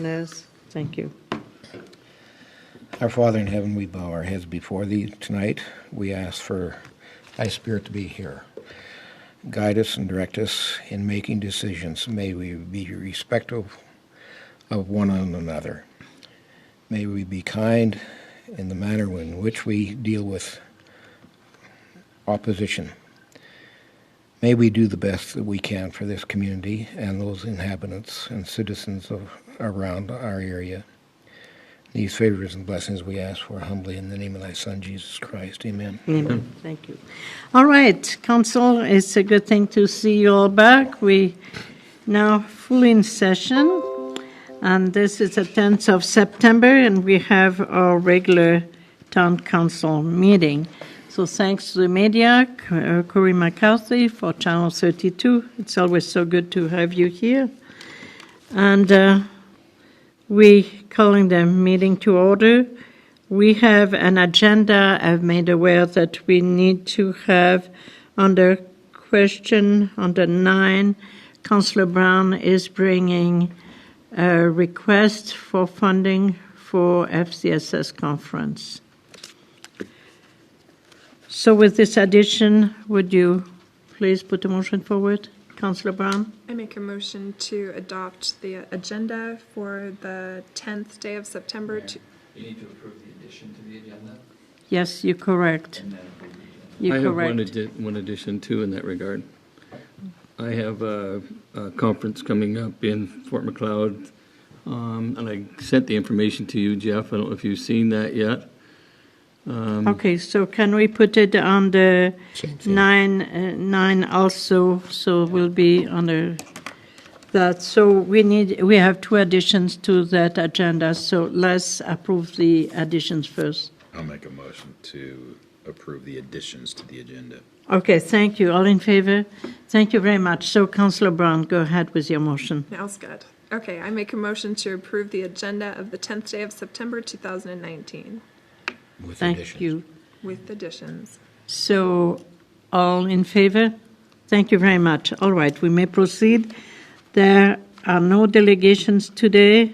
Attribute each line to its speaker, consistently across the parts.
Speaker 1: Yes, thank you.
Speaker 2: Our Father in heaven, we bow our heads before Thee tonight. We ask for Thy Spirit to be here. Guide us and direct us in making decisions. May we be respectful of one another. May we be kind in the manner in which we deal with opposition. May we do the best that we can for this community and those inhabitants and citizens around our area. These favors and blessings we ask for humbly in the name of Thy Son, Jesus Christ. Amen.
Speaker 1: Amen. Thank you. All right, Council, it's a good thing to see you all back. We now fully in session, and this is the 10th of September, and we have our regular Town Council meeting. So thanks to the media, Corey McCarthy for Channel 32. It's always so good to have you here. And we calling the meeting to order. We have an agenda. I've made aware that we need to have under question under 9, Councillor Brown is bringing a request for funding for FCSS conference. So with this addition, would you please put a motion forward, Councillor Brown?
Speaker 3: I make a motion to adopt the agenda for the 10th day of September.
Speaker 4: You need to approve the addition to the agenda?
Speaker 1: Yes, you're correct.
Speaker 4: And then approve the agenda.
Speaker 1: You're
Speaker 5: I
Speaker 1: correct.
Speaker 5: have one addition too in that regard. I have a conference coming up in Fort McLeod, and I sent the information to you, Jeff. I don't know if you've seen that yet.
Speaker 1: Okay, so can we put it on the 9 also, so we'll be under that. So we have 2 additions to that agenda, so let's approve the additions first.
Speaker 6: I'll make a motion to approve the additions to the agenda.
Speaker 1: Okay, thank you. All in favor? Thank you very much. So, Councillor Brown, go ahead with your motion.
Speaker 3: Now's good. Okay, I make a motion to approve the agenda of the 10th day of September 2019
Speaker 2: With
Speaker 1: Thank
Speaker 2: additions.
Speaker 1: you.
Speaker 3: with additions.
Speaker 1: So, all in favor? Thank you very much. All right, we may proceed. There are no delegations today.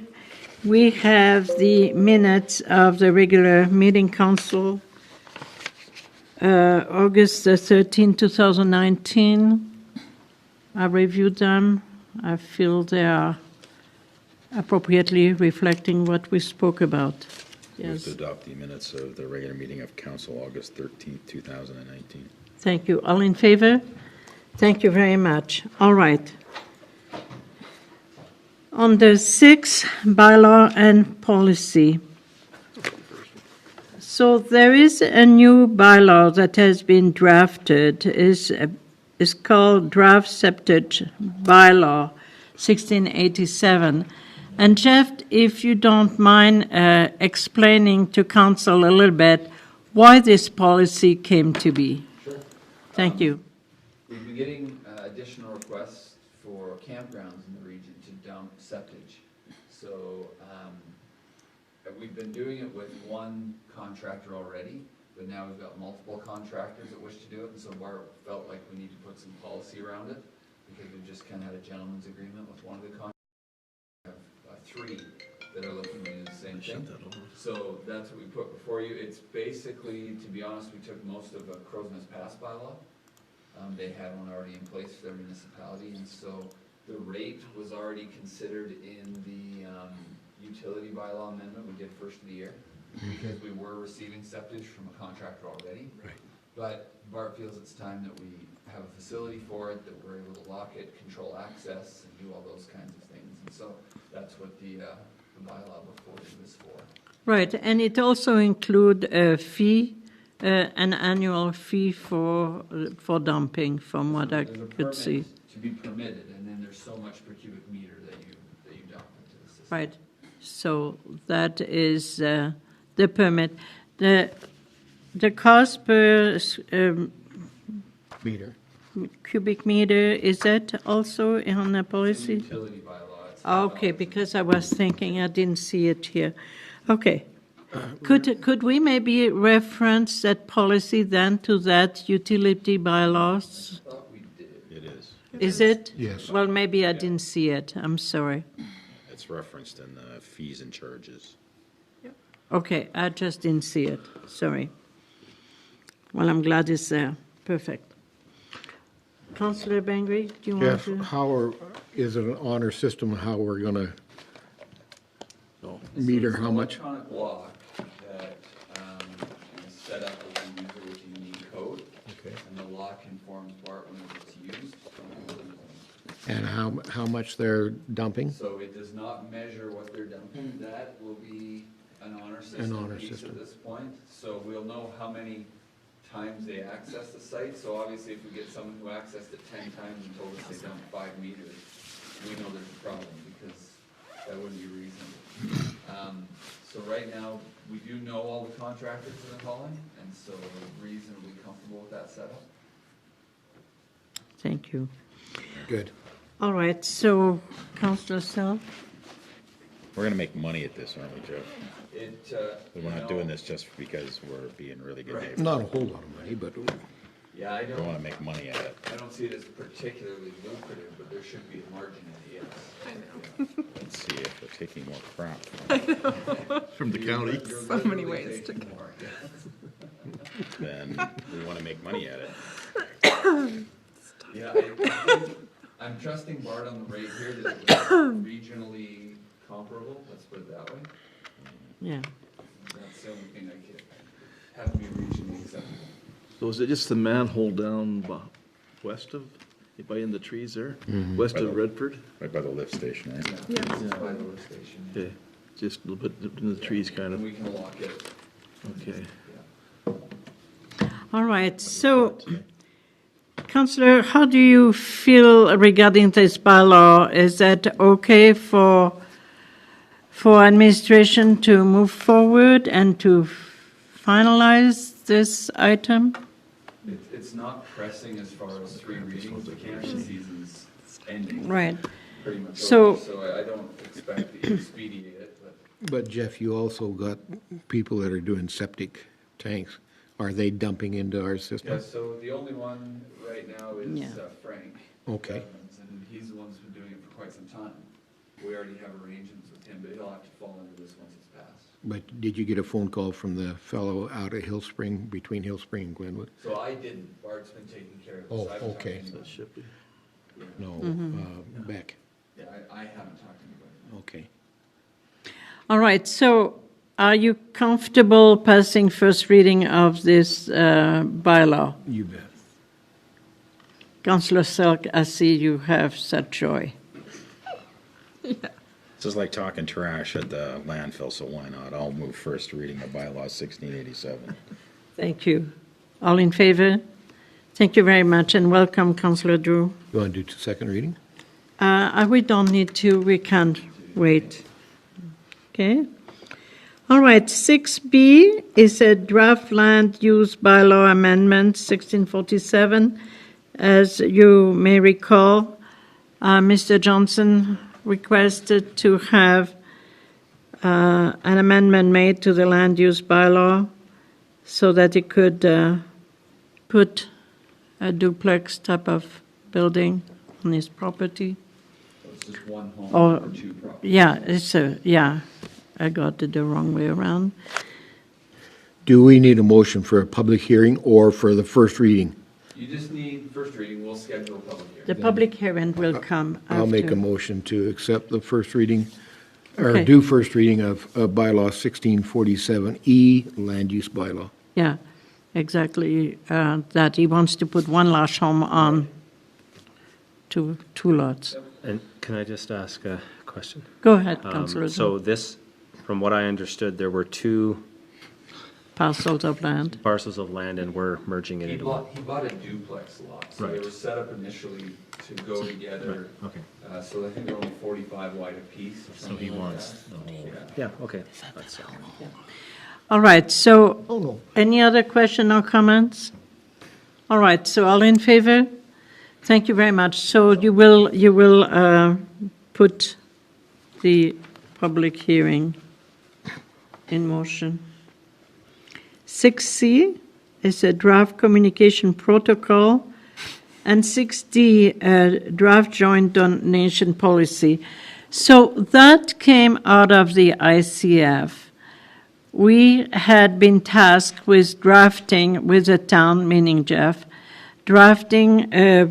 Speaker 1: We have the minutes of the regular meeting council, August 13, 2019. I reviewed them. I feel they are appropriately reflecting what we spoke about.
Speaker 6: Move
Speaker 1: Yes.
Speaker 6: to adopt the minutes of the regular meeting of council, August 13th, 2019.
Speaker 1: Thank you. All in favor? Thank you very much. All right. On the 6th, bylaw and policy. So there is a new bylaw that has been drafted. It's called Draft Sept Bylaw 1687. And Jeff, if you don't mind explaining to council a little bit why this policy came to be.
Speaker 4: Sure.
Speaker 1: Thank you.
Speaker 4: We've been getting additional requests for campgrounds in the region to dump septage. So we've been doing it with one contractor already, but now we've got multiple contractors that wish to do it, and so Bart felt like we need to put some policy around it, because we've just kind of had a gentleman's agreement with one of the contractors. 3 that are looking to do the same thing. So that's what we put before you. It's basically, to be honest, we took most of Crowsman's Pass bylaw. They had one already in place for their municipality, and so the rate was already considered in the utility bylaw amendment we did first of the year, because we were receiving septage from a contractor already.
Speaker 2: Right.
Speaker 4: But Bart feels it's time that we have a facility for it, that we're able to lock it, control access, and do all those kinds of things. And so that's what the bylaw before you is for.
Speaker 1: Right, and it also include a fee, an annual fee for dumping, from what I
Speaker 4: There's a
Speaker 1: could see.
Speaker 4: permit to be permitted, and then there's so much per cubic meter that you dump into the system.
Speaker 1: Right, so that is the permit. The cost per
Speaker 2: Meter.
Speaker 1: cubic meter, is that also on the policy?
Speaker 4: Utility bylaw. It's
Speaker 1: Okay, because I was thinking I didn't see it here. Okay. Could we maybe reference that policy then to that utility bylaws?
Speaker 4: I thought we did.
Speaker 6: It is.
Speaker 1: Is it?
Speaker 2: Yes.
Speaker 1: Well, maybe I didn't see it. I'm sorry.
Speaker 6: It's referenced in the fees and charges.
Speaker 1: Okay, I just didn't see it. Sorry. Well, I'm glad it's there. Perfect. Councillor Bengry, do you want
Speaker 2: Jeff,
Speaker 1: to?
Speaker 2: is it an honor system, how we're gonna meter how much?
Speaker 4: Electronic lock that is set up with a user with a unique code.
Speaker 2: Okay.
Speaker 4: And the lock informs Bart when it's used.
Speaker 2: And how much they're dumping?
Speaker 4: So it does not measure what they're dumping. That will be an honor
Speaker 2: honor
Speaker 4: piece
Speaker 2: system.
Speaker 4: at this point. So we'll know how many times they access the site. So obviously if we get someone who accessed it 10 times and told us they dumped 5 meters, we know there's a problem because that wouldn't be reasonable. So right now, we do know all the contractors that are calling, and so we're reasonably comfortable with that setup.
Speaker 1: Thank you.
Speaker 2: Good.
Speaker 1: All right, so Councillor Selk?
Speaker 6: We're gonna make money at this, aren't we, Jeff? We're not doing this just because we're being really good neighbors.
Speaker 2: Not a whole lot of money, but
Speaker 4: Yeah, I
Speaker 6: We wanna
Speaker 4: don't,
Speaker 6: make money at it.
Speaker 4: I don't see it as particularly lucrative, but there should be a margin in it, yes.
Speaker 3: I know.
Speaker 6: Let's see if we're taking more crap
Speaker 7: From the county.
Speaker 4: You're
Speaker 3: So many
Speaker 4: literally
Speaker 3: ways to
Speaker 4: taking
Speaker 3: go.
Speaker 4: more, yes.
Speaker 6: then we wanna make money at it.
Speaker 4: Yeah, I'm trusting Bart on the rate here that it's regionally comparable, let's put it that way.
Speaker 1: Yeah.
Speaker 4: That's the only thing I could have to be regionally acceptable.
Speaker 7: So is it just the manhole down west of, by in the trees there? West of Redford?
Speaker 6: Right by the lift station, right?
Speaker 4: Yeah, it's by the lift station.
Speaker 7: Okay, just a little bit in the trees kind
Speaker 4: And
Speaker 7: of,
Speaker 4: we can lock it,
Speaker 7: okay.
Speaker 4: yeah.
Speaker 1: All right, so, Councillor, how do you feel regarding this bylaw? Is that okay for administration to move forward and to finalize this item?
Speaker 4: It's not pressing as far as 3 readings, the campaign season's ending.
Speaker 1: Right.
Speaker 4: Pretty much
Speaker 1: So-
Speaker 4: over, so I don't expect that you expedite it, but
Speaker 2: But Jeff, you also got people that are doing septic tanks. Are they dumping into our system?
Speaker 4: yeah, so the only one right now is
Speaker 1: Yeah.
Speaker 4: Frank.
Speaker 2: Okay.
Speaker 4: Evans, and he's the one who's been doing it for quite some time. We already have arrangements with him, but he'll have to fall into this once it's passed.
Speaker 2: But did you get a phone call from the fellow out at Hill Spring, between Hill Spring and Glenwood?
Speaker 4: So I didn't, Bart's been taking care of it.
Speaker 2: Oh,
Speaker 4: so I haven't talked to
Speaker 2: okay.
Speaker 4: anyone.
Speaker 7: That should be.
Speaker 2: No, Beck.
Speaker 4: Yeah, I haven't talked to anybody.
Speaker 2: Okay.
Speaker 1: All right, so are you comfortable passing first reading of this bylaw?
Speaker 2: You bet.
Speaker 1: Councillor Selk, I see you have such joy.
Speaker 6: This is like talking trash at the landfill, so why not? I'll move first reading of bylaw 1687.
Speaker 1: Thank you. All in favor? Thank you very much, and welcome, Councillor Drew.
Speaker 2: You want to do second reading?
Speaker 1: We don't need to, we can wait. Okay? All right, 6B is a draft land use bylaw amendment, 1647. As you may recall, Mr. Johnson requested to have an amendment made to the land use bylaw so that he could put a duplex type of building on his property.
Speaker 4: So it's just one home
Speaker 1: Or-
Speaker 4: or 2 properties.
Speaker 1: Yeah, I got it the wrong way around.
Speaker 2: Do we need a motion for a public hearing or for the first reading?
Speaker 4: You just need first reading, we'll schedule a public hearing.
Speaker 1: The public hearing will come after.
Speaker 2: I'll make a motion to accept the first reading, or
Speaker 1: Okay.
Speaker 2: do first reading of bylaw 1647E, land use bylaw.
Speaker 1: Yeah, exactly, that he wants to put one large home on two lots.
Speaker 8: And can I just ask a question?
Speaker 1: Go ahead, Councillor.
Speaker 8: So this, from what I understood, there were 2
Speaker 1: Parcels of land.
Speaker 8: parcels of land and we're merging it
Speaker 4: He
Speaker 8: into one.
Speaker 4: bought a duplex lot, so they
Speaker 8: Right.
Speaker 4: were set up initially to go together.
Speaker 8: Okay.
Speaker 4: So I think they're only 45 wide apiece. or
Speaker 8: So
Speaker 4: something
Speaker 8: he
Speaker 4: like
Speaker 8: wants
Speaker 4: that.
Speaker 8: the whole.
Speaker 4: Yeah.
Speaker 8: Yeah, okay. That's,
Speaker 1: All right, so
Speaker 2: Oh, no.
Speaker 1: any other question or comments? All right, so all in favor? Thank you very much. So you will put the public hearing in motion. 6C is a draft communication protocol, and 6D, a draft joint donation policy. So that came out of the ICF. We had been tasked with drafting, with the town, meaning Jeff, drafting a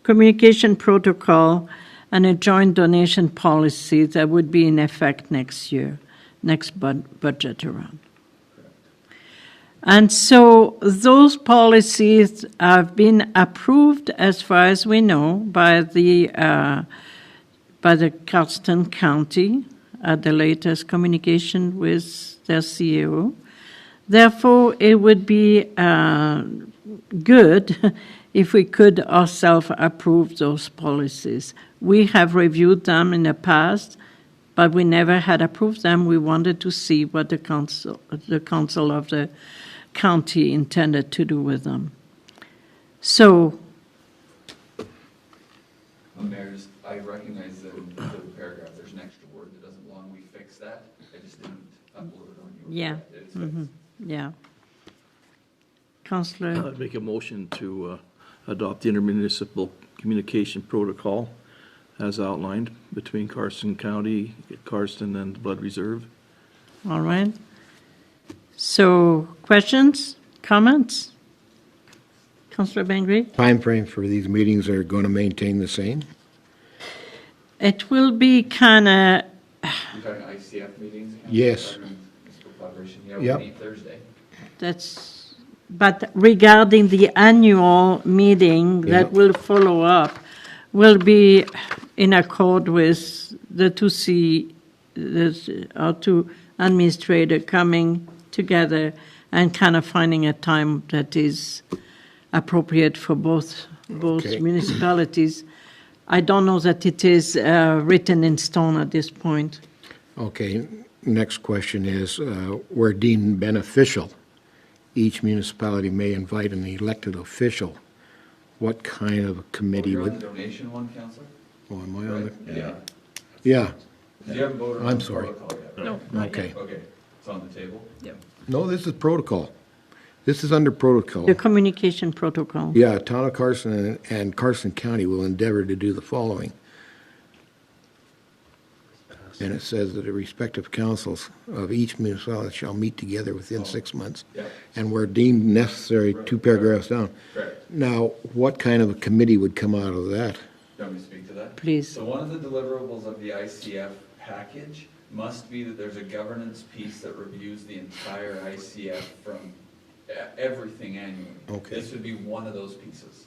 Speaker 1: communication protocol and a joint donation policy that would be in effect next year, next budget around. And so those policies have been approved, as far as we know, by the Carleton County at the latest communication with their CEO. Therefore, it would be good if we could ourselves approve those policies. We have reviewed them in the past, but we never had approved them. We wanted to see what the council of the county intended to do with them. So,
Speaker 4: Mayor, I recognize that in the paragraph, there's an extra word that doesn't belong. We fixed that. I just didn't upload it on you.
Speaker 1: yeah,
Speaker 4: It's fixed.
Speaker 1: yeah. Councillor,
Speaker 7: I'd make a motion to adopt the intermunicipal communication protocol as outlined between Carson County, Carson, and Blood Reserve.
Speaker 1: all right. So, questions, comments? Councillor Bengry?
Speaker 2: Time frame for these meetings are going to maintain the same?
Speaker 1: It will be kind of,
Speaker 4: You're talking ICF meetings?
Speaker 2: Yes.
Speaker 4: Municipal collaboration. Yeah,
Speaker 2: Yep.
Speaker 4: we meet Thursday.
Speaker 1: but regarding the annual meeting that
Speaker 2: Yeah.
Speaker 1: will follow up, will be in accord with the our two administrators coming together and kind of finding a time that is appropriate for both
Speaker 2: Okay.
Speaker 1: municipalities. I don't know that it is written in stone at this point.
Speaker 2: Okay, next question is, where deemed beneficial, each municipality may invite an elected official. What kind of a committee
Speaker 4: You're on the
Speaker 2: would?
Speaker 4: donation one, Councillor?
Speaker 2: Oh, am I on it?
Speaker 4: Yeah.
Speaker 2: Yeah,
Speaker 4: You haven't voted on
Speaker 2: I'm
Speaker 4: the
Speaker 2: sorry.
Speaker 4: protocol yet,
Speaker 3: No,
Speaker 4: right?
Speaker 3: not yet.
Speaker 2: okay.
Speaker 4: Okay, it's on the table?
Speaker 3: Yep.
Speaker 2: No, this is protocol. This is under protocol.
Speaker 1: The communication protocol.
Speaker 2: Yeah, Town of Carson and Carson County will endeavor to do the following. And it says that the respective councils of each municipality shall meet together within 6 months.
Speaker 4: Yep.
Speaker 2: And where deemed necessary, 2 paragraphs down.
Speaker 4: Correct.
Speaker 2: Now, what kind of a committee would come out of that?
Speaker 4: Do you want me to speak to that?
Speaker 1: Please.
Speaker 4: So one of the deliverables of the ICF package must be that there's a governance piece that reviews the entire ICF from everything annually.
Speaker 2: Okay.
Speaker 4: This would be one of those pieces.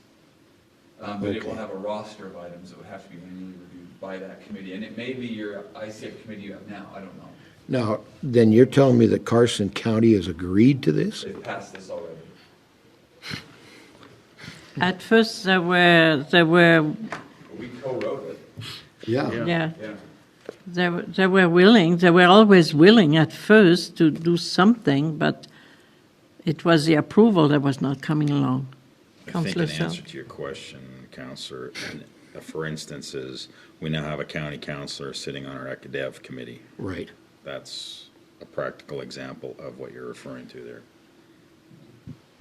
Speaker 4: But it will
Speaker 2: Okay.
Speaker 4: have a roster of items that would have to be manually reviewed by that committee. And it may be your ICF committee you have now, I don't know.
Speaker 2: Now, then you're telling me that Carson County has agreed to this?
Speaker 4: They've passed this already.
Speaker 1: At first, there were
Speaker 4: But we co-wrote it,
Speaker 2: Yeah.
Speaker 1: yeah.
Speaker 4: yeah.
Speaker 1: They were willing, they were always willing at first to do something, but it was the approval that was not coming along.
Speaker 6: I think
Speaker 1: Councillor
Speaker 6: in answer
Speaker 1: Selk.
Speaker 6: to your question, Councillor, for instance, is we now have a county councillor sitting on our ECADEV committee.
Speaker 2: Right.
Speaker 6: That's a practical example of what you're referring to there.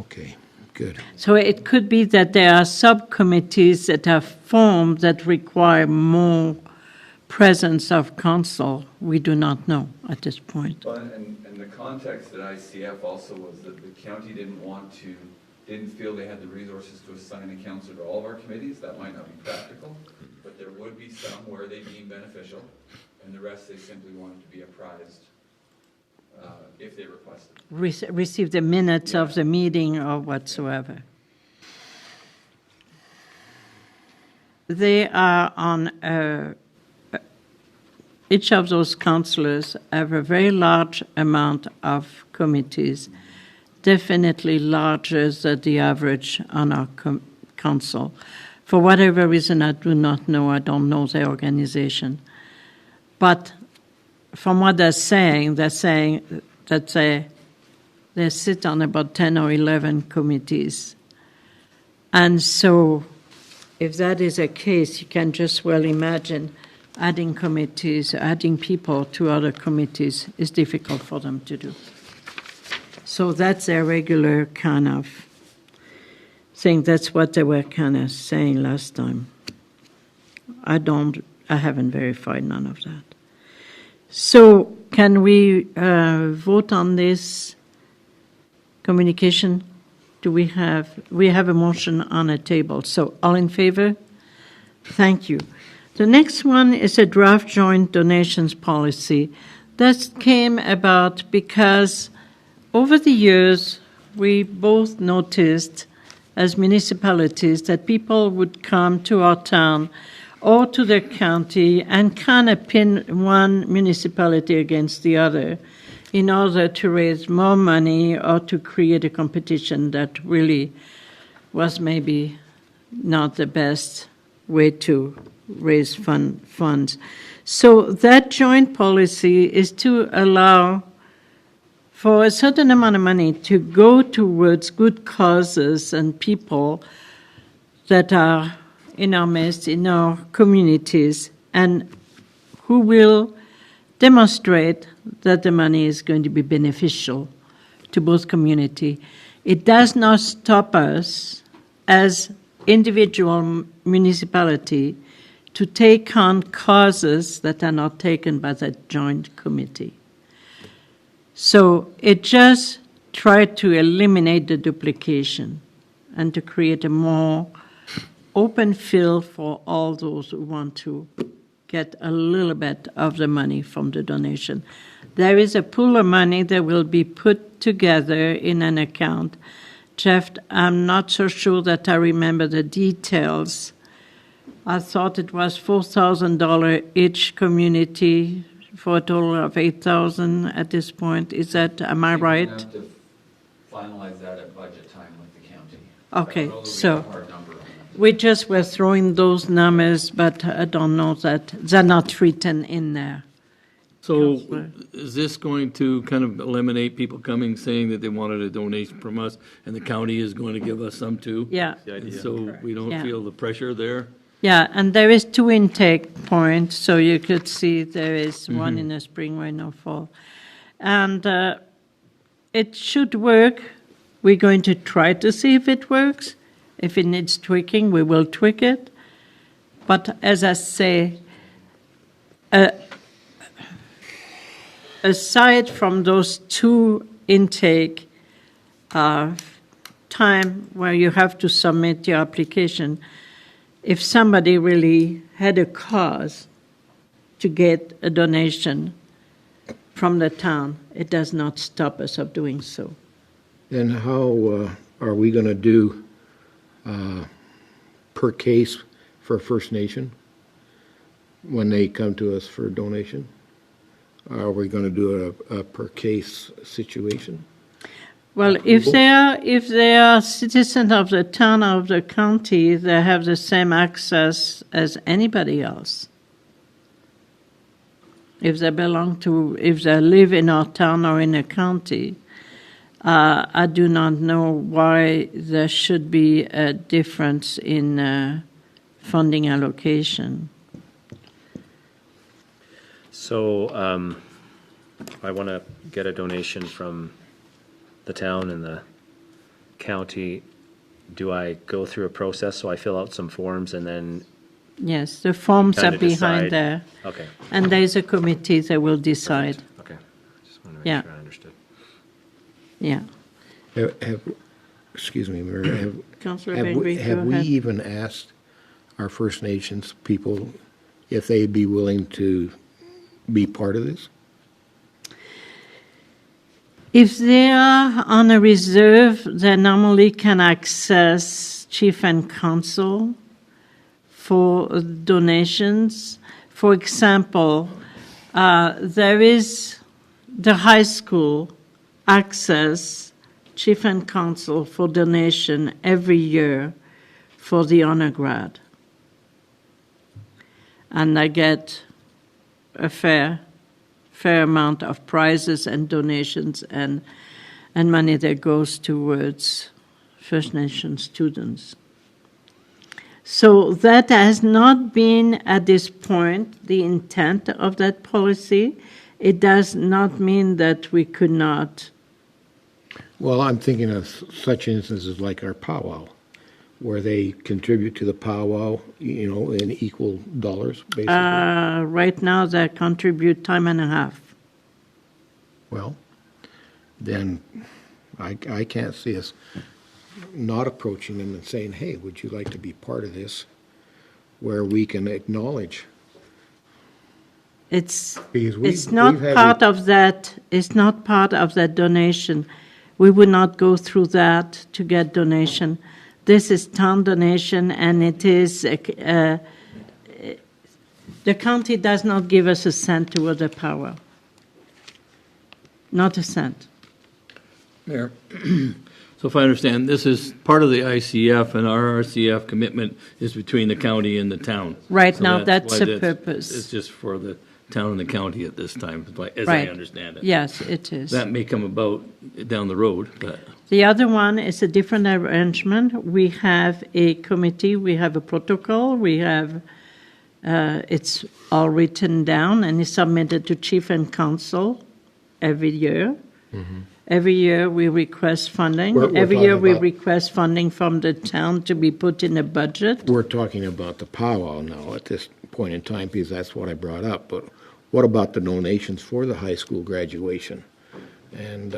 Speaker 2: Okay, good.
Speaker 1: So it could be that there are subcommittees that are formed that require more presence of council. We do not know at this point.
Speaker 4: Well, and the context at ICF also was that the county didn't feel they had the resources to assign a counselor to all of our committees. That might not be practical, but there would be some where they deem beneficial, and the rest they simply wanted to be apprised if they requested.
Speaker 1: Receive the minutes of the meeting or whatsoever. They are on, each of those councillors have a very large amount of committees, definitely larger than the average on our council. For whatever reason, I do not know. I don't know their organization. But from what they're saying that they sit on about 10 or 11 committees. And so if that is the case, you can just well imagine adding committees, adding people to other committees is difficult for them to do. So that's their regular kind of thing. That's what they were kind of saying last time. I don't I haven't verified none of that. So can we vote on this communication? We have a motion on a table. So all in favor? Thank you. The next one is a draft joint donations policy. That came about because over the years, we both noticed as municipalities that people would come to our town or to the county and kind of pin one municipality against the other in order to raise more money or to create a competition that really was maybe not the best way to raise funds. So that joint policy is to allow for a certain amount of money to go towards good causes and people that are in our midst, in our communities, and who will demonstrate that the money is going to be beneficial to both community. It does not stop us as individual municipality to take on causes that are not taken by that joint committee. So it just tried to eliminate the duplication and to create a more open field for all those who want to get a little bit of the money from the donation. There is a pool of money that will be put together in an account. Jeff, I'm not so sure that I remember the details. I thought it was $4,000 each community for a total of $8,000 at this point. Is that, am I right?
Speaker 4: We're going to have to finalize that at budget time with the county.
Speaker 1: Okay,
Speaker 4: I don't know that we
Speaker 1: so
Speaker 4: have a hard number on that.
Speaker 1: we just were throwing those numbers, but I don't know that they're not written in there.
Speaker 5: So
Speaker 1: Councillor.
Speaker 5: is this going to kind of eliminate people coming saying that they wanted a donation from us and the county is going to give us some too?
Speaker 1: Yeah.
Speaker 8: The
Speaker 5: And
Speaker 8: idea.
Speaker 5: so we don't
Speaker 1: Yeah.
Speaker 5: feel the pressure there?
Speaker 1: Yeah, and there is 2 intake points, so you could see there is one in the spring, one in the fall. And it should work. We're going to try to see if it works. If it needs tweaking, we will tweak it. But as I say, aside from those 2 intake time where you have to submit your application, if somebody really had a cause to get a donation from the town, it does not stop us of doing so.
Speaker 2: Then how are we going to do per case for First Nation when they come to us for a donation? Are we going to do a per case situation?
Speaker 1: Well, if they are citizens of the town or of the county, they have the same access as anybody else. If they live in our town or in a county, I do not know why there should be a difference in funding allocation.
Speaker 8: So I want to get a donation from the town and the county. Do I go through a process? So I fill out some forms and then,
Speaker 1: Yes, the forms are
Speaker 8: Kinda
Speaker 1: behind
Speaker 8: decide.
Speaker 1: there,
Speaker 8: okay,
Speaker 1: and there is a committee that will decide.
Speaker 8: okay. Just want to make
Speaker 1: Yeah.
Speaker 8: sure I understood.
Speaker 1: Yeah.
Speaker 2: Excuse me, Mayor,
Speaker 1: Councillor
Speaker 2: have
Speaker 1: Bengry,
Speaker 2: we
Speaker 1: go ahead.
Speaker 2: even asked our First Nations people if they'd be willing to be part of this?
Speaker 1: If they are on a reserve, they normally can access chief and council for donations. For example, there is the high school access chief and council for donation every year for the honor grad. And I get a fair amount of prizes and donations and money that goes towards First Nation students. So that has not been at this point the intent of that policy. It does not mean that we could not.
Speaker 2: Well, I'm thinking of such instances like our powwow. where they contribute to the powwow, in equal dollars, basically?
Speaker 1: Right now, they contribute time and a half.
Speaker 2: Well, then I can't see us not approaching them and saying, hey, would you like to be part of this, where we can acknowledge.
Speaker 1: It's
Speaker 2: Because
Speaker 1: not
Speaker 2: we've had
Speaker 1: part of that. It's not part of that donation. We would not go through that to get donation. This is town donation, and it is the county does not give us a cent toward the power. Not a cent.
Speaker 5: Mayor, so if I understand, this is part of the ICF, and our RCF commitment is between the county and the town.
Speaker 1: Right
Speaker 5: So
Speaker 1: now, that's
Speaker 5: why
Speaker 1: the purpose.
Speaker 5: It's just for the town and the county at this time, as I
Speaker 1: Right.
Speaker 5: understand it.
Speaker 1: Yes, it is.
Speaker 5: That may come about down the road, but
Speaker 1: The other one is a different arrangement. We have a committee, we have a protocol, we have, it's all written down and is submitted to chief and council every year. Every year we request funding.
Speaker 2: We're
Speaker 1: Every year
Speaker 2: talking
Speaker 1: we
Speaker 2: about-
Speaker 1: request funding from the town to be put in a budget.
Speaker 2: We're talking about the powwow now at this point in time, because that's what I brought up. But what about the donations for the high school graduation? And,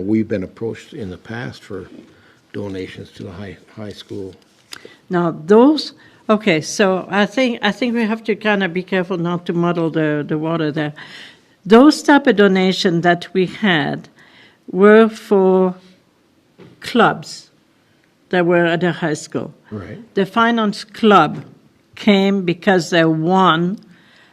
Speaker 2: we've been approached in the past for donations to the high school.
Speaker 1: Now, those, okay, so I think we have to kind of be careful not to muddle the water there. Those type of donation that we had were for clubs that were at the high school.
Speaker 2: Right.
Speaker 1: The finance club came because they won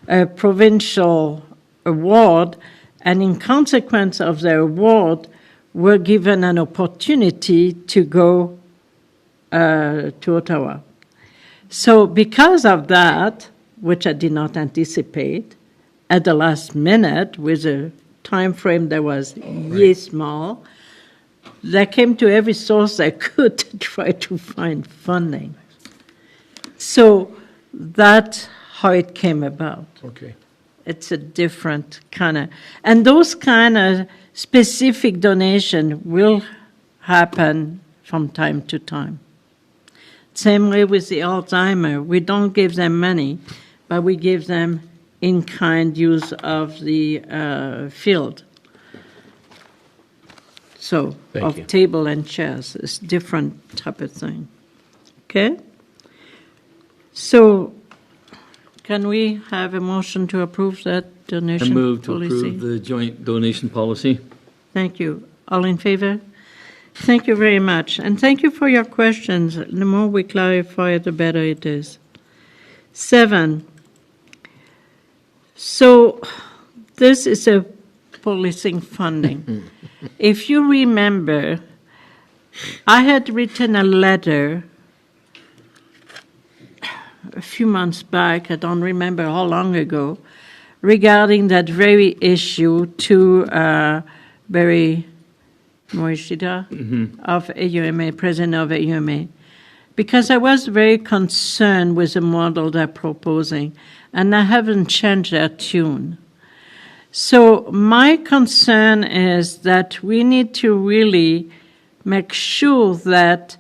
Speaker 1: a provincial award, and in consequence of their award, were given an opportunity to go to Ottawa. So because of that, which I did not anticipate, at the last minute, with a time frame that was small, they came to every source they could to try to find funding. So that's how it came about.
Speaker 2: Okay.
Speaker 1: It's a different kind of, and those kind of specific donation will happen from time to time. Same way with the Alzheimer. We don't give them money, but we give them in-kind use of the field. So,
Speaker 2: Thank
Speaker 1: of
Speaker 2: you.
Speaker 1: table and chairs, it's different type of thing. Okay? So, can we have a motion to approve that
Speaker 5: I
Speaker 1: donation
Speaker 5: move to
Speaker 1: policy?
Speaker 5: approve the joint donation policy.
Speaker 1: Thank you. All in favor? Thank you very much. And thank you for your questions. The more we clarify, the better it is. 7. So this is a policing funding. If you remember, I had written a letter a few months back, I don't remember how long ago, regarding that very issue to Barry Morishida of AUMA, president of AUMA, because I was very concerned with the model they're proposing, and I haven't changed their tune. So my concern is that we need to really make sure that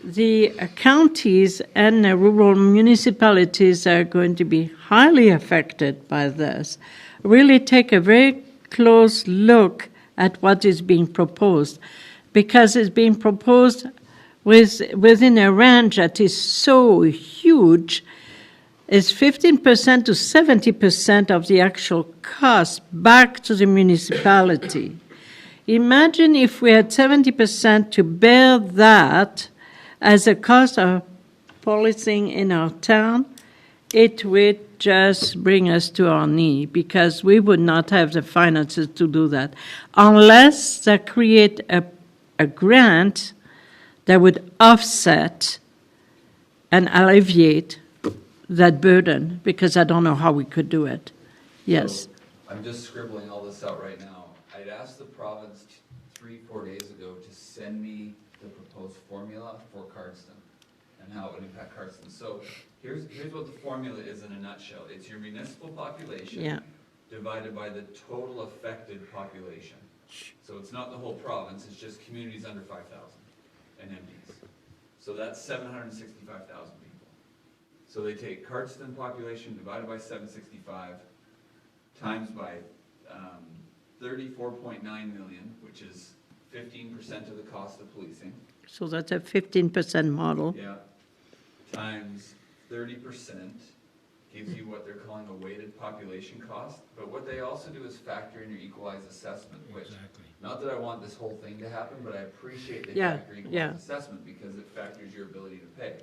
Speaker 1: the counties and the rural municipalities are going to be highly affected by this. Really take a very close look at what is being proposed, because it's being proposed within a range that is so huge. It's 15% to 70% of the actual cost back to the municipality. Imagine if we had 70% to bear that as a cost of policing in our town, it would just bring us to our knee, because we would not have the finances to do that unless they create a grant that would offset and alleviate that burden, because I don't know how we could do it. Yes.
Speaker 4: So, I'm just scribbling all this out right now. I'd asked the province 3-4 days ago to send me the proposed formula for Cardston and how it would impact Cardston. So here's what the formula is in a nutshell. It's your municipal population divided by the total affected population. So it's not the whole province, it's just communities under 5,000 and MDs. So that's 765,000 people. So they take Cardston population divided by 765 times by 34.9 million, which is 15% of the cost of policing.
Speaker 1: So that's a 15% model.
Speaker 4: Yeah. Times 30% gives you what they're calling a weighted population cost. But what they also do is factor in your equalized assessment, which, not that I want this whole thing to happen, but I appreciate they factor equalized assessment because it factors your ability to pay.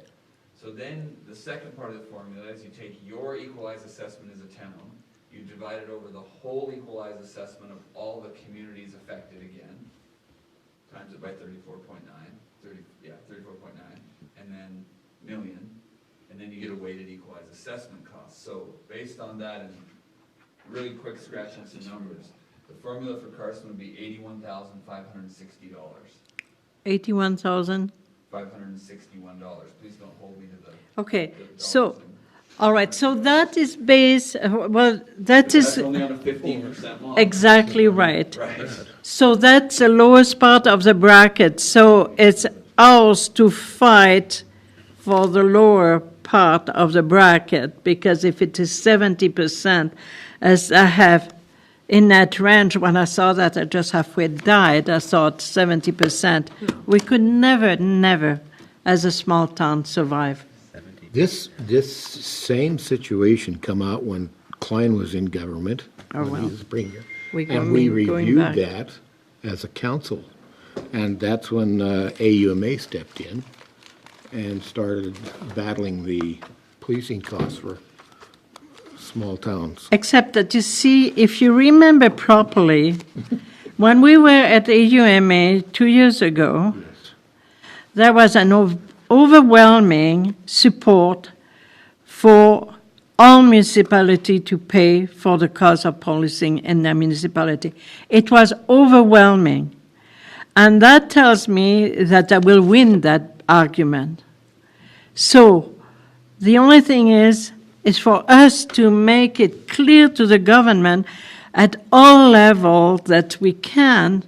Speaker 4: So then the second part of the formula is you take your equalized assessment as a town, you divide it over the whole equalized assessment of all the communities affected again, times it by 34.9, 34.9, and then million, and then you get a weighted equalized assessment cost. So based on that, and really quick scratching some numbers, the formula for Carson would be $81,560.
Speaker 1: $81,000?
Speaker 4: $561. Please don't hold me to the.
Speaker 1: Okay,
Speaker 4: the
Speaker 1: so,
Speaker 4: dollars.
Speaker 1: all right, so that is based, well, that is
Speaker 4: That's only on a 15% model.
Speaker 1: exactly right.
Speaker 4: Right.
Speaker 1: So that's the lowest part of the bracket. So it's ours to fight for the lower part of the bracket, because if it is 70%, as I have in that range, when I saw that, I just halfway died. I thought 70%. We could never, as a small town, survive.
Speaker 2: This same situation come out when Klein was in government.
Speaker 1: Oh,
Speaker 2: when he
Speaker 1: well.
Speaker 2: was premier.
Speaker 1: We go-
Speaker 2: And we
Speaker 1: going
Speaker 2: reviewed
Speaker 1: back.
Speaker 2: that as a council. And that's when AUMA stepped in and started battling the policing costs for small towns.
Speaker 1: Except that, you see, if you remember properly, when we were at AUMA 2 years ago, there was an overwhelming support for all municipality to pay for the cost of policing in their municipality. It was overwhelming. And that tells me that I will win that argument. So the only thing is for us to make it clear to the government at all levels that we can,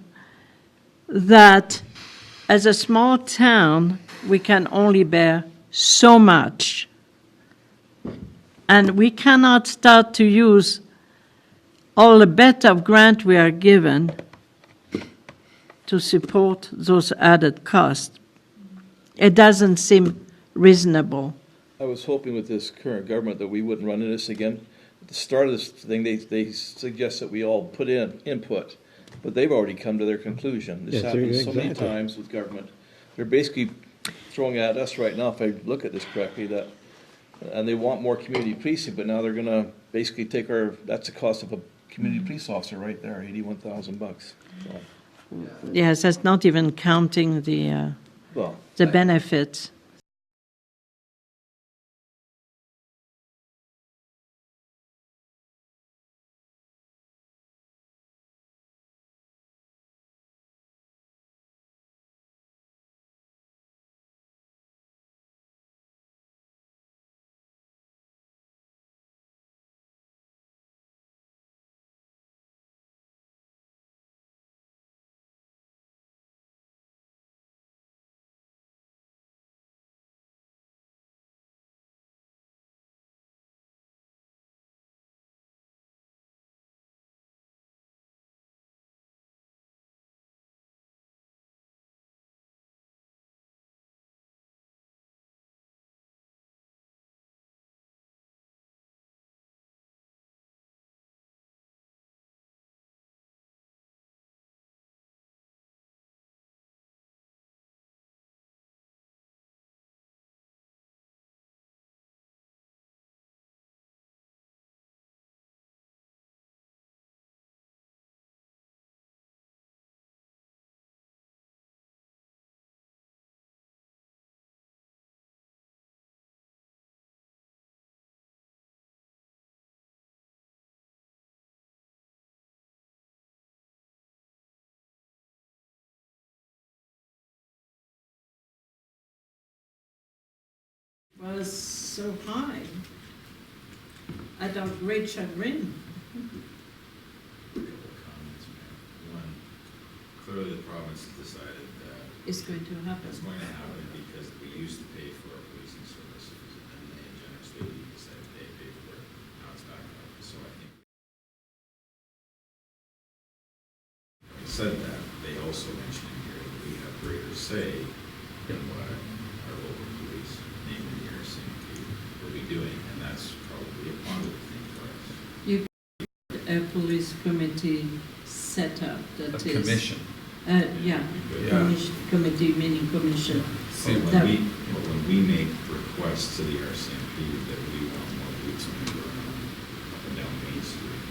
Speaker 1: that as a small town, we can only bear so much. And we cannot start to use all the bit of grant we are given to support those added costs. It doesn't seem reasonable.
Speaker 7: I was hoping with this current government that we wouldn't run into this again. At the start of this thing, they suggest that we all put in input, but they've already come to their conclusion. This
Speaker 2: Yes,
Speaker 7: happens so many
Speaker 2: exactly.
Speaker 7: times with government. They're basically throwing at us right now, if I look at this correctly, that, and they want more community policing, but now they're gonna basically take that's the cost of a community police officer right there, $81,000. So,
Speaker 1: Yes, that's not even counting the
Speaker 7: well,
Speaker 1: benefits. Was so high at our great chagrin.
Speaker 6: Couple of comments, Mayor. One, clearly the province has decided that
Speaker 1: Is going to happen.
Speaker 6: it's going to happen because because we used to pay for our policing services, and then they generously decided they pay for it. Now it's back up. So I think, having said that, they also mentioned in here that we have greater say in what our local police, namely the RCMP, will be doing, and that's probably a positive thing for us.
Speaker 1: A police committee set up that is.
Speaker 4: Commission.
Speaker 1: Yeah,
Speaker 6: Yeah.
Speaker 1: committee, meaning commission.
Speaker 6: So
Speaker 1: That-
Speaker 6: when we make requests to the RCMP that we want more boots on the ground up and down Main Street,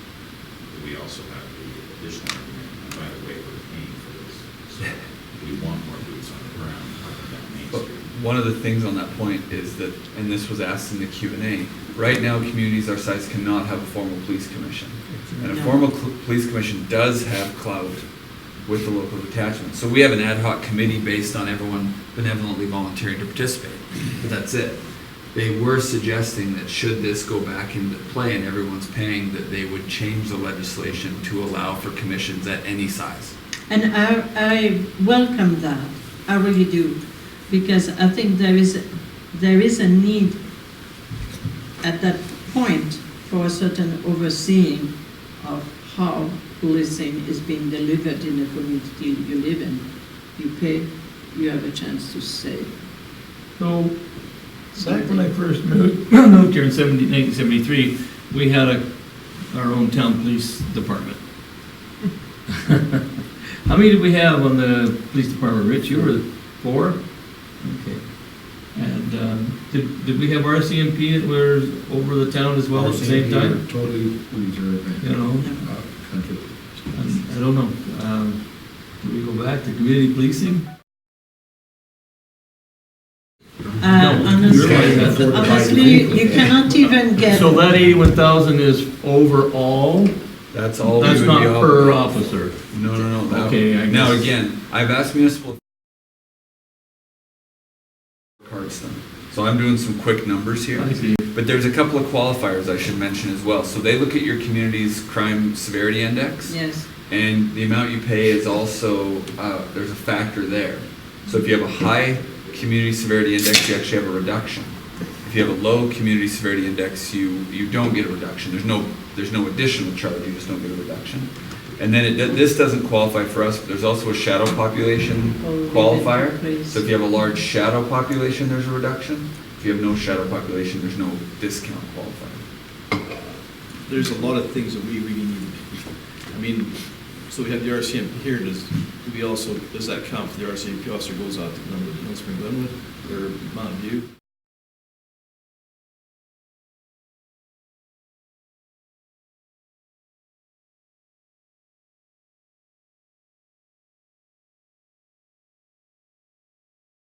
Speaker 6: we also have the additional argument, and by the way, we're paying for this. So we want more boots on the ground up and down Main
Speaker 9: But
Speaker 6: Street.
Speaker 9: one of the things on that point is that, and this was asked in the Q&A, right now, communities our size cannot have a formal police commission. And a
Speaker 1: No.
Speaker 9: formal police commission does have clout with the local detachment. So we have an ad hoc committee based on everyone benevolently volunteering to participate, but that's it. They were suggesting that should this go back into play and everyone's paying, that they would change the legislation to allow for commissions at any size.
Speaker 1: And I welcome that, I really do, because I think there is a need at that point for a certain overseeing of how policing is being delivered in the community you live in. You pay, you have a chance to say.
Speaker 5: So, back when I first moved here in 1973, we had our own town police department. How many did we have on the police department, Rich? You were 4? Okay. And did we have RCMP that were over the town as well at the same time?
Speaker 2: Totally reserve.
Speaker 5: You know,
Speaker 2: Country.
Speaker 5: I don't know. Do we go back to community policing?
Speaker 1: Honestly, you cannot even get.
Speaker 5: So that 81,000 is overall?
Speaker 9: That's all.
Speaker 5: That's
Speaker 9: we would
Speaker 5: not
Speaker 9: be
Speaker 5: per
Speaker 9: offering.
Speaker 5: officer?
Speaker 9: No. That-
Speaker 5: Okay, I
Speaker 9: Now,
Speaker 5: guess.
Speaker 9: again, I've asked municipal cards them. So I'm doing some quick numbers here.
Speaker 5: I see.
Speaker 9: But there's a couple of qualifiers I should mention as well. So they look at your community's crime severity index.
Speaker 1: Yes.
Speaker 9: And the amount you pay is also, there's a factor there. So if you have a high community severity index, you actually have a reduction. If you have a low community severity index, you don't get a reduction. There's no additional charge, you just don't get a reduction. And then this doesn't qualify for us, but there's also a shadow population qualifier. So if you have a large shadow population, there's a reduction. If you have no shadow population, there's no discount qualifier.
Speaker 7: There's a lot of things that we really need. I mean, so we have the RCMP here, does that count for the RCMP officer goes out to Glenwood, Spring Glenwood, or Mountain View?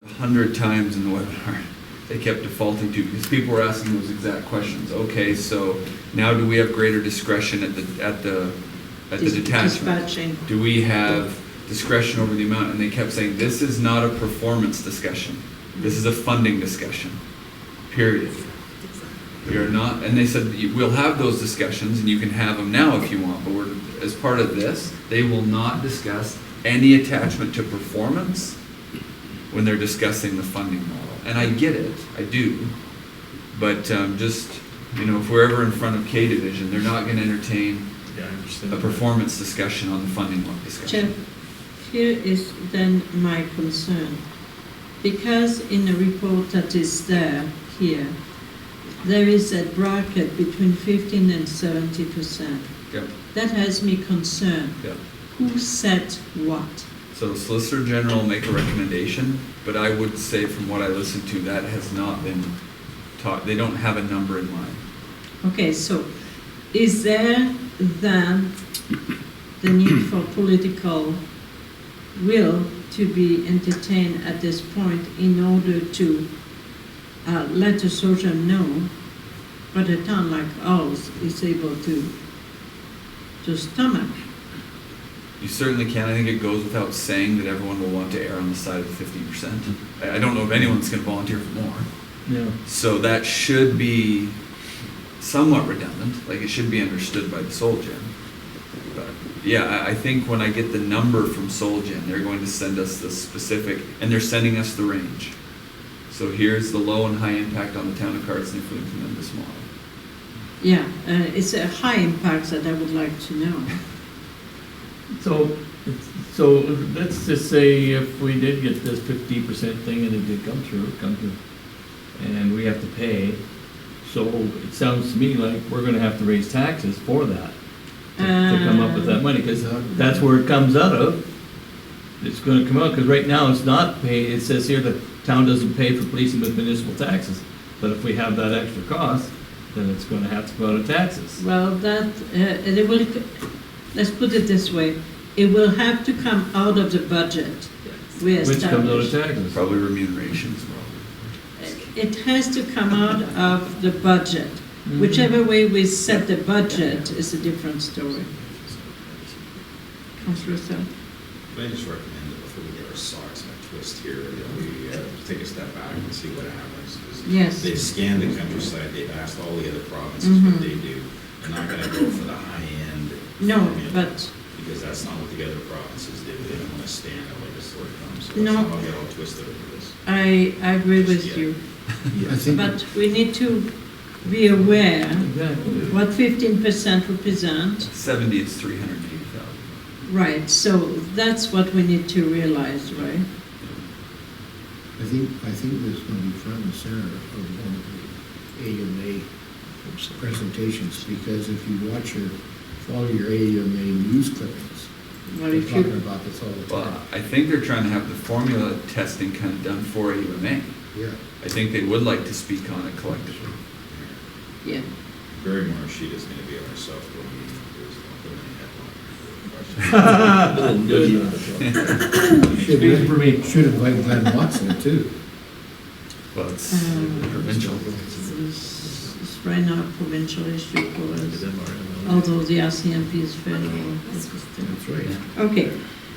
Speaker 9: A 100 times in the webinar, they kept defaulting to, because people were asking those exact questions. Okay, so now do we have greater discretion at the detachment?
Speaker 1: Dispatching.
Speaker 9: Do we have discretion over the amount? And they kept saying, this is not a performance discussion. This is a funding discussion, period. We are not, and they said, we'll have those discussions and you can have them now if you want, but as part of this, they will not discuss any attachment to performance when they're discussing the funding model. And I get it, I do, but just, if we're ever in front of K Division, they're not gonna entertain a performance discussion on the funding discussion.
Speaker 1: Jeff, here is then my concern. Because in the report that is here is a bracket between 15 and 70%.
Speaker 9: Yep.
Speaker 1: That has me concerned.
Speaker 9: Yep.
Speaker 1: Who set what?
Speaker 9: So the Solicitor General will make a recommendation, but I would say from what I listened to, that has not been taught. They don't have a number in mind.
Speaker 1: Okay, so is there then the need for political will to be entertained at this point in order to let the soldier know what a town like ours is able to stomach?
Speaker 9: You certainly can. I think it goes without saying that everyone will want to err on the side of the 50%. I don't know if anyone's going to volunteer for more.
Speaker 5: Yeah.
Speaker 9: So that should be somewhat redundant. Like, it should be understood by the Solgen. But yeah, I think when I get the number from Solgen, they're going to send us the specific, and they're sending us the range. So here's the low and high impact on the town of Cardston if we implement this model.
Speaker 1: Yeah, it's a high impact that I would like to know.
Speaker 5: So let's just say if we did get this 50% thing and it did come through, and we have to pay, so it sounds to me like we're gonna have to raise taxes for that, to come up with that money, because that's where it comes out of. It's gonna come out, because right now it's not paid, it says here the town doesn't pay for policing with municipal taxes, but if we have that extra cost, then it's gonna have to go out of taxes.
Speaker 1: Well, it will, let's put it this way, it will have to come out of the budget we
Speaker 5: Which comes out of
Speaker 1: established.
Speaker 5: taxes.
Speaker 9: Probably remuneration as well.
Speaker 1: It has to come out of the budget. Whichever way we set the budget is a different story. Councillor Selk.
Speaker 6: I just recommend that before we get our socks in a twist here, that we take a step back and see what happens. 'Cause
Speaker 1: Yes.
Speaker 6: they've scanned the countryside, they've asked all the other provinces what they do. They're not gonna go for the high-end
Speaker 1: No,
Speaker 6: formula,
Speaker 1: but
Speaker 6: because that's not what the other provinces do. They don't wanna stand out like a sore thumb, so
Speaker 1: No.
Speaker 6: let's not get all twisted over this.
Speaker 1: I agree with you.
Speaker 2: I think,
Speaker 1: But we need to be aware
Speaker 5: Exactly.
Speaker 1: what 15% represent.
Speaker 9: 70 is 380,000.
Speaker 1: Right, so that's what we need to realize, right?
Speaker 2: I think this is going to be front and center of one of the AMA presentations, because if you follow your AMA news clippings,
Speaker 1: Well,
Speaker 2: they're
Speaker 1: if
Speaker 2: talking
Speaker 1: you,
Speaker 2: about this all the
Speaker 9: Well,
Speaker 2: time.
Speaker 9: I think they're trying to have the formula testing kind of done for AUMA.
Speaker 2: Yeah.
Speaker 9: I think they would like to speak on it collectively.
Speaker 1: yeah.
Speaker 6: Barry Morishita is gonna be at our Southfield meeting. There's one
Speaker 2: Should invite Glenn Watson too.
Speaker 9: Well, it's provincial.
Speaker 1: It's right now a provincial issue for us, although the RCMP is federal.
Speaker 2: That's right.
Speaker 1: Okay,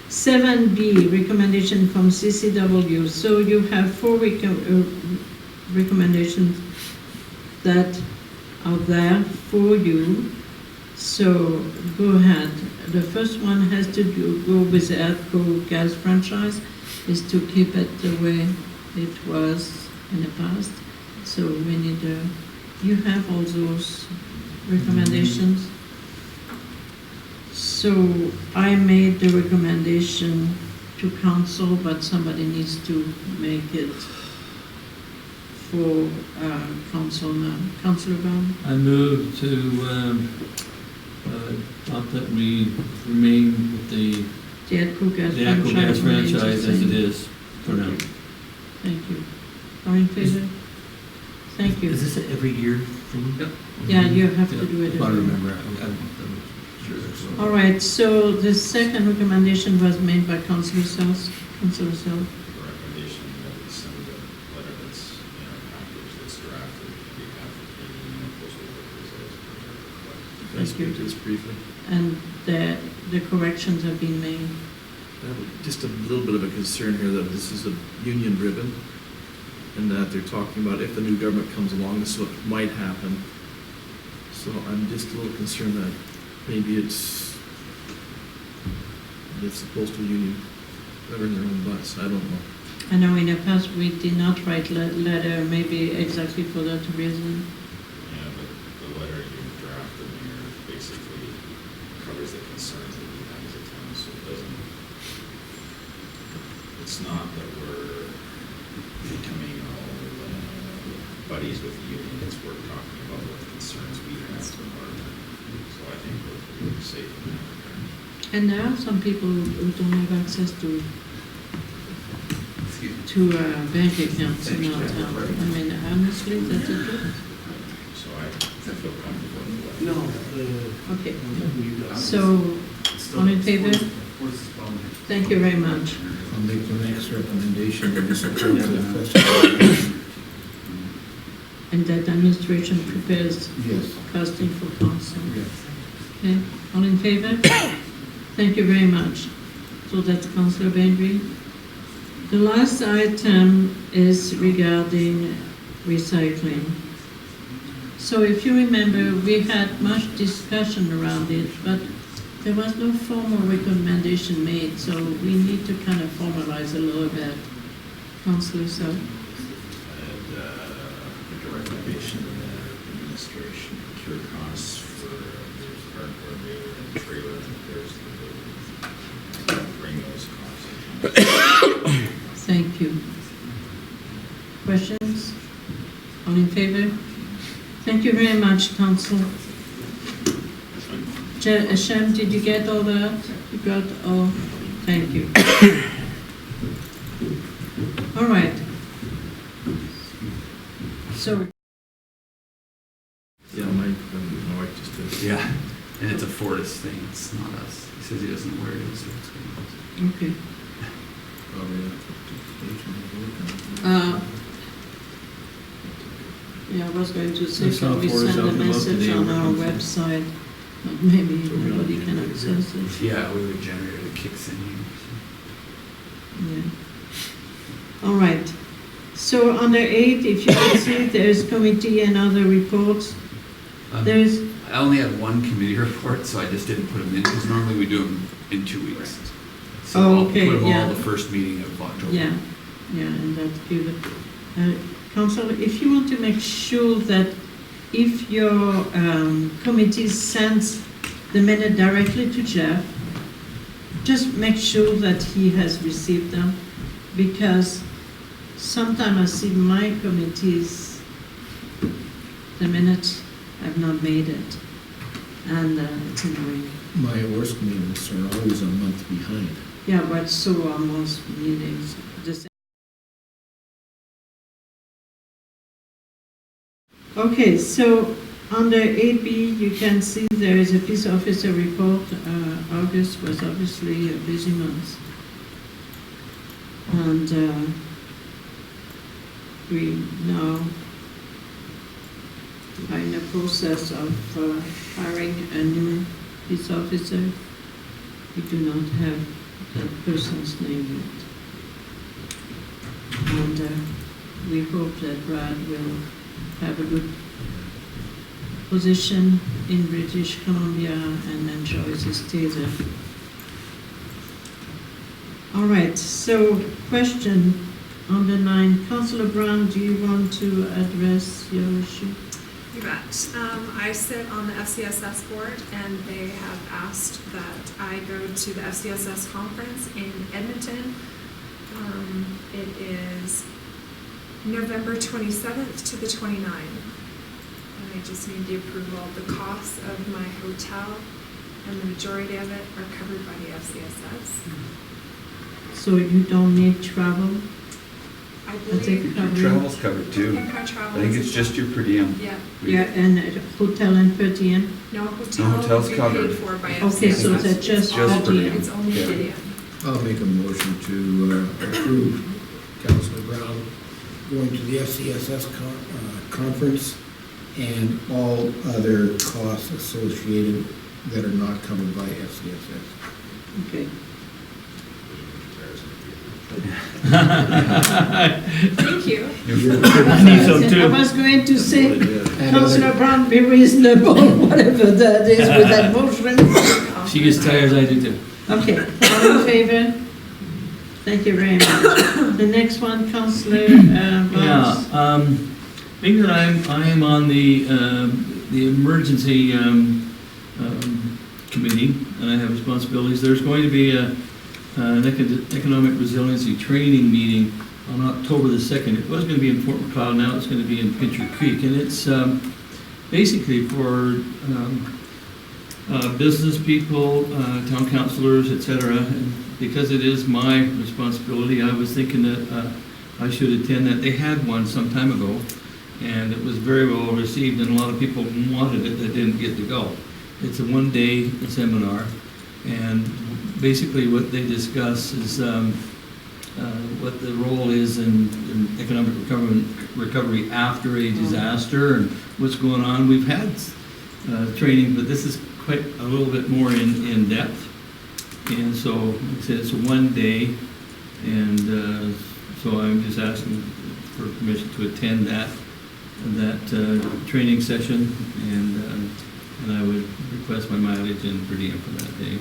Speaker 1: 7B, recommendation from CCW. So you have four recommendations that are there for you. So go ahead. The first one has to go with the ADCO gas franchise, is to keep it the way it was in the past. So we need you have all those recommendations. So I made the recommendation to council, but somebody needs to make it for council now. Councillor Brown?
Speaker 5: I move to thought that we remain with the
Speaker 1: ADCO gas
Speaker 5: ADCO gas
Speaker 1: remains the
Speaker 5: franchise as
Speaker 1: same.
Speaker 5: it is for now.
Speaker 1: Thank you. Are in favor? Thank you.
Speaker 5: Is this every year thing? Yep.
Speaker 1: Yeah, you have to do it.
Speaker 5: If I
Speaker 1: every-
Speaker 5: remember.
Speaker 1: All right, so the second recommendation was made by Councillor Selk. Councillor Selk.
Speaker 6: recommendation that we send a letter that's in our package that's drafted on behalf of the Union Postal Workers as per their request.
Speaker 1: Thank you.
Speaker 7: Just briefly.
Speaker 1: And the corrections have been made.
Speaker 7: Just a little bit of a concern here that this is a union driven, and that they're talking about if the new government comes along, this is what might happen. So I'm just a little concerned that maybe it's the postal union covering their own butts. I don't know.
Speaker 1: I know in the past we did not write letter, maybe exactly for that reason.
Speaker 6: Yeah, but the letter you drafted here basically covers the concerns that we have as a town, so it doesn't, it's not that we're becoming all buddies with the union, it's we're talking about what the concerns we have as a department. So I think we're safe in that regard.
Speaker 1: And there are some people who don't have access to
Speaker 9: Excuse me.
Speaker 1: bank accounts in our town. I mean, honestly, that's a truth.
Speaker 6: So I feel comfortable with that.
Speaker 1: Okay, so, all in favor? Thank you very much.
Speaker 2: I'll make the next recommendation that we support the festival.
Speaker 1: And that administration prepares
Speaker 2: Yes.
Speaker 1: costing for council.
Speaker 2: Yes.
Speaker 1: Okay, all in favor? Thank you very much. So that's Councillor Bengry. The last item is regarding recycling. So if you remember, we had much discussion around it, but there was no formal recommendation made, so we need to kind of formalize a little bit. Councillor Selk. Thank you. Questions? All in favor? Thank you very much, Council. Shem, did you get all that? You got all? Thank you. All right. So,
Speaker 5: Yeah, my wife just did.
Speaker 9: Yeah, and it's a Fortis thing, it's not us. He says he doesn't know where it is, so it's going to
Speaker 1: okay.
Speaker 5: Probably
Speaker 1: Yeah, I was going to say,
Speaker 5: That's
Speaker 1: can
Speaker 5: how
Speaker 1: we
Speaker 5: Fortis
Speaker 1: send a
Speaker 5: out about
Speaker 1: message
Speaker 5: today
Speaker 1: on
Speaker 5: we're
Speaker 1: our
Speaker 5: coming from.
Speaker 1: website? But maybe
Speaker 5: So we don't
Speaker 1: nobody
Speaker 5: get
Speaker 1: can
Speaker 5: it here.
Speaker 1: access it.
Speaker 9: Yeah, we would generate it, kicks in here.
Speaker 1: Yeah. All right. So under 8, if you can see, there's committee and other reports.
Speaker 9: So.
Speaker 1: There's,
Speaker 9: I only had one committee report, so I just didn't put them in, because normally we do them in 2 weeks. So
Speaker 1: Oh,
Speaker 9: I'll
Speaker 1: okay,
Speaker 9: put them
Speaker 1: yeah.
Speaker 9: all the first meeting of October.
Speaker 1: yeah, and that's good. Councillor, if you want to make sure that if your committee sends the minute directly to Jeff, just make sure that he has received them, because sometimes I see my committees, the minutes have not made it, and it's annoying.
Speaker 2: My worst meetings are always a month behind.
Speaker 1: Yeah, but so are most meetings. Okay, so under 8B, you can see there is a peace officer report. August was obviously a busy month. And we now are in the process of hiring a new peace officer. We do not have that person's name yet. And we hope that Brad will have a good position in British Columbia and enjoys his stay there. All right, so question on the 9. Councillor Brown, do you want to address your issue?
Speaker 3: You bet. I sit on the FCSS board, and they have asked that I go to the FCSS conference in Edmonton. It is November 27th to the 29th. And I just need the approval of the cost of my hotel, and the majority of it are covered by the FCSS.
Speaker 1: So you don't need travel?
Speaker 3: I
Speaker 1: think
Speaker 3: believe.
Speaker 9: Travel's covered too.
Speaker 3: I think our travel
Speaker 9: I think
Speaker 3: is
Speaker 9: it's just your per diem.
Speaker 3: Yeah.
Speaker 1: Yeah, and hotel and per diem?
Speaker 3: No, hotel
Speaker 9: No, hotel's
Speaker 3: will be
Speaker 9: covered.
Speaker 3: paid for by FCSS.
Speaker 1: Okay, so they're
Speaker 3: It's
Speaker 1: just
Speaker 3: all-
Speaker 9: per diem.
Speaker 3: It's only
Speaker 9: Yeah.
Speaker 3: per diem.
Speaker 2: I'll make a motion to approve Councillor Brown going to the FCSS conference and all other costs associated that are not covered by FCSS.
Speaker 1: Okay.
Speaker 3: Thank you.
Speaker 5: I need some
Speaker 1: I
Speaker 5: too.
Speaker 1: was going to say,
Speaker 2: And
Speaker 1: Councillor Brown, be reasonable, whatever that is with that motion.
Speaker 5: She gets tired as I do too.
Speaker 1: Okay, all in favor? Thank you very much. The next one, Councillor Vance.
Speaker 5: Yeah, being that I am on the emergency committee, and I have responsibilities, there's going to be an economic resiliency training meeting on October the 2nd. It was going to be in Fort McLeod, now it's going to be in Pincher Creek, and it's basically for business people, town councillors, etc. And because it is my responsibility, I was thinking that I should attend that. They had one some time ago, and it was very well received, and a lot of people wanted it that didn't get to go. It's a one-day seminar, and basically what they discuss is what the role is in economic recovery after a disaster and what's going on. We've had training, but this is quite a little bit more in depth. And so like I said, it's a one day, and so I'm just asking for permission to attend that training session, and I would request my mileage and per diem for that day.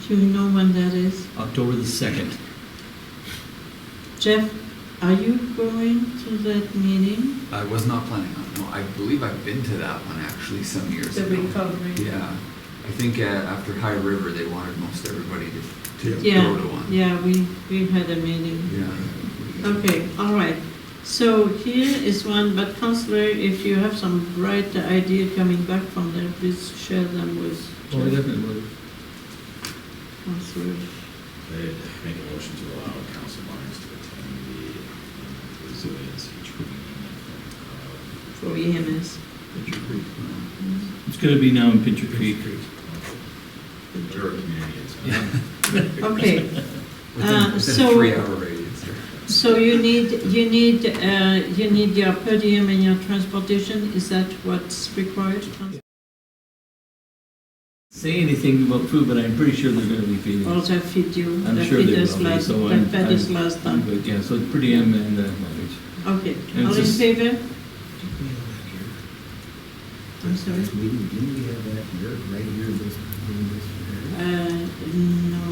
Speaker 1: Do you know when that is?
Speaker 5: October the 2nd.
Speaker 1: Jeff, are you going to that meeting?
Speaker 9: I was not planning on it. No, I believe I've been to that one actually some years
Speaker 1: The
Speaker 9: ago.
Speaker 1: recovery?
Speaker 9: Yeah. I think after High River, they wanted most everybody to to
Speaker 1: Yeah,
Speaker 9: go to one.
Speaker 1: yeah, we had a meeting.
Speaker 9: Yeah.
Speaker 1: Okay, all right. So here is one, but Councillor, if you have some bright idea coming back from there, please share them with
Speaker 5: Well, we definitely would.
Speaker 1: Councillor.
Speaker 6: I'd make a motion to allow Council Barnes to attend the resiliency training
Speaker 1: For EMS.
Speaker 5: Pincher Creek. It's gonna be now in Pincher Creek.
Speaker 6: Whatever community it's in.
Speaker 1: Okay.
Speaker 4: Within a
Speaker 1: So-
Speaker 4: 3-hour radius.
Speaker 1: So you need your per diem and your transportation, is that what's required?
Speaker 5: Say anything about food, but I'm pretty sure they're gonna be feeding
Speaker 1: Or
Speaker 5: us.
Speaker 1: they feed you?
Speaker 5: I'm
Speaker 1: They
Speaker 5: sure
Speaker 1: feed
Speaker 5: they
Speaker 1: us
Speaker 5: will be,
Speaker 1: last-
Speaker 5: so
Speaker 1: they
Speaker 5: I'm-
Speaker 1: fed us
Speaker 5: I'm-
Speaker 1: last time.
Speaker 5: But yeah, so it's per diem and mileage.
Speaker 1: Okay,
Speaker 5: And
Speaker 1: all
Speaker 5: it's
Speaker 1: in
Speaker 5: just-
Speaker 1: favor? I'm sorry?
Speaker 2: Meeting, didn't we have that here, right here, this?
Speaker 1: No,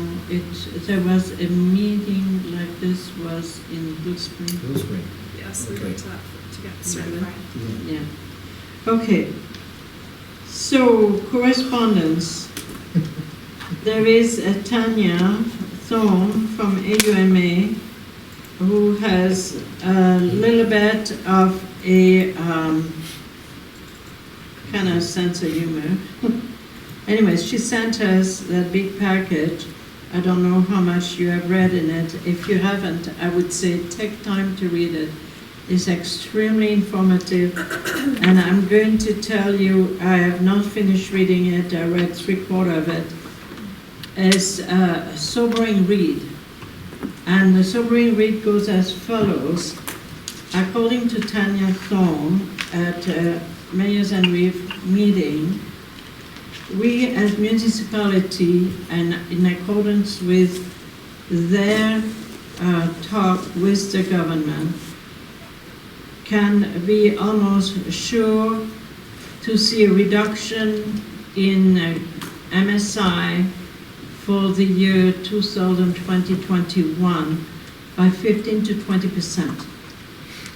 Speaker 1: there was a meeting like this was in Blue Spring.
Speaker 2: Bill Spring.
Speaker 3: Yes, we
Speaker 2: Okay.
Speaker 3: went to that to get certified.
Speaker 1: Yeah. Okay. So correspondence. There is a Tanya Thorne from AUMA who has a little bit of a kind of sense of humor. Anyways, she sent us that big package. I don't know how much you have read in it. If you haven't, I would say take time to read it. It's extremely informative, and I'm going to tell you, I have not finished reading it. I read 3/4 of it. It's a sobering read, and the sobering read goes as follows. According to Tanya Thorne at a Mayors and Reeve meeting, we as municipality, and in accordance with their talk with the government, can be almost sure to see a reduction in MSI for the year 2020-21 by 15 to 20%.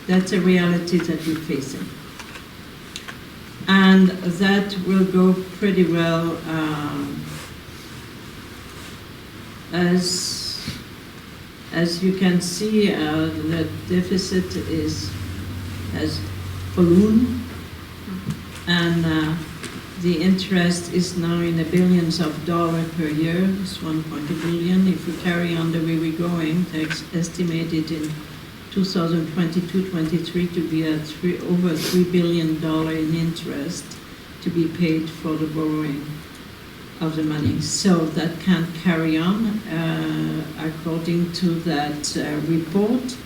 Speaker 1: That's a reality that we're facing. And that will go pretty well as you can see, the deficit has ballooned, and the interest is now in the billions of dollars per year. It's 1.2 billion. If we carry on the way we're going, it's estimated in 2022-23 to be at over $3 billion in interest to be paid for the borrowing of the money. So that can't carry on according to that report.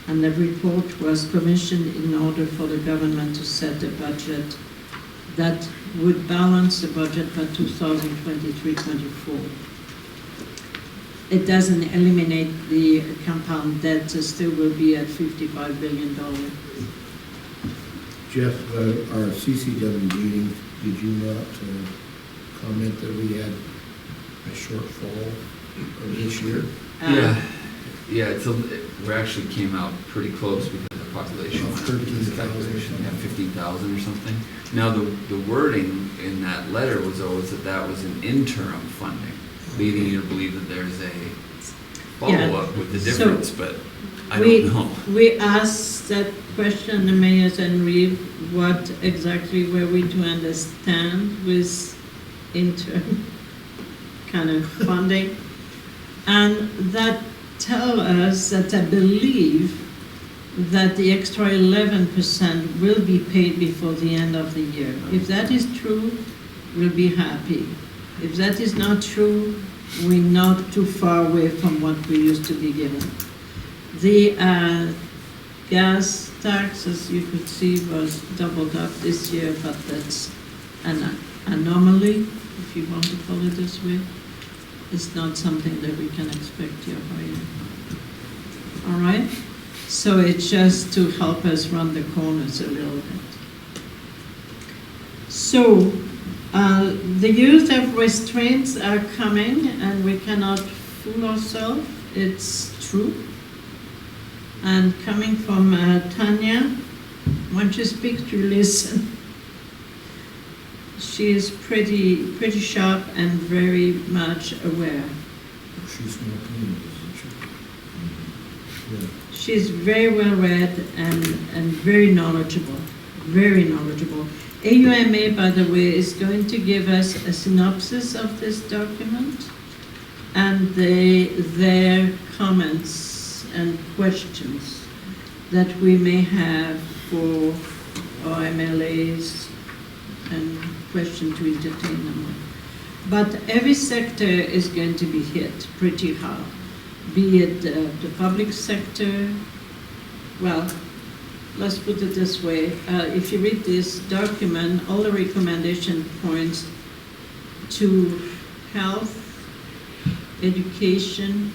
Speaker 1: And the report was commissioned in order for the government to set a budget that would balance the budget for 2023-24. It doesn't eliminate the compound debt, it still will be at $55 billion.
Speaker 2: Jeff, our CCW meeting, did you not comment that we had a shortfall this year?
Speaker 4: Yeah, we actually came out pretty close because the population went up.
Speaker 2: 13,000.
Speaker 4: Yeah, 15,000 or something. Now, the wording in that letter was always that was an interim funding, leading you to believe that there's a follow-up with the difference, but I don't know.
Speaker 1: We asked that question, the mayors and Reeve, what exactly were we to understand with interim kind of funding? And that tell us that I believe that the extra 11% will be paid before the end of the year. If that is true, we'll be happy. If that is not true, we're not too far away from what we used to be given. The gas tax, as you could see, was doubled up this year, but that's an anomaly, if you want to call it this way. It's not something that we can expect year by year. All right? So it's just to help us run the corners a little bit. So the use of restraints are coming, and we cannot fool ourselves. It's true. And coming from Tanya, when she speaks, you listen. She is pretty sharp and very much aware.
Speaker 10: She's more clean, isn't she? Yeah.
Speaker 1: She's very well read and very knowledgeable, very knowledgeable. AUMA, by the way, is going to give us a synopsis of this document and their comments and questions that we may have for our MLAs and question to entertain them with. But every sector is going to be hit pretty hard, be it the public sector. Well, let's put it this way. If you read this document, all the recommendation points to health, education,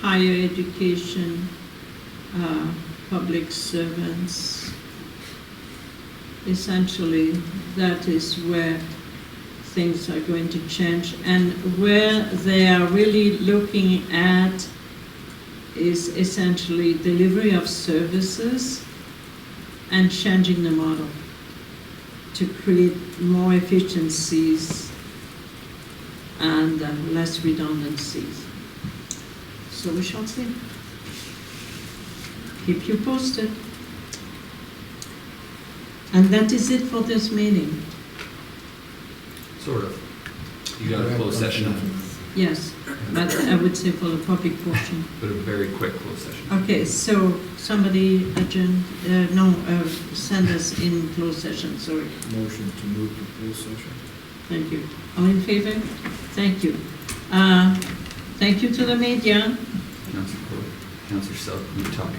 Speaker 1: higher education, public servants. Essentially, that is where things are going to change, and where they are really looking at is essentially delivery of services and changing the model to create more efficiencies and less redundancies. So we shall see. Keep you posted. And that is it for this meeting.
Speaker 9: Sort of. You got a closed session,
Speaker 1: Yes, but I would say for the public portion.
Speaker 9: but a very quick closed session.
Speaker 1: Okay, so somebody send us in closed session, sorry.
Speaker 10: Motion to move to closed session.
Speaker 1: Thank you. All in favor? Thank you. Thank you to the media.
Speaker 9: Councillor Selk, you talk out.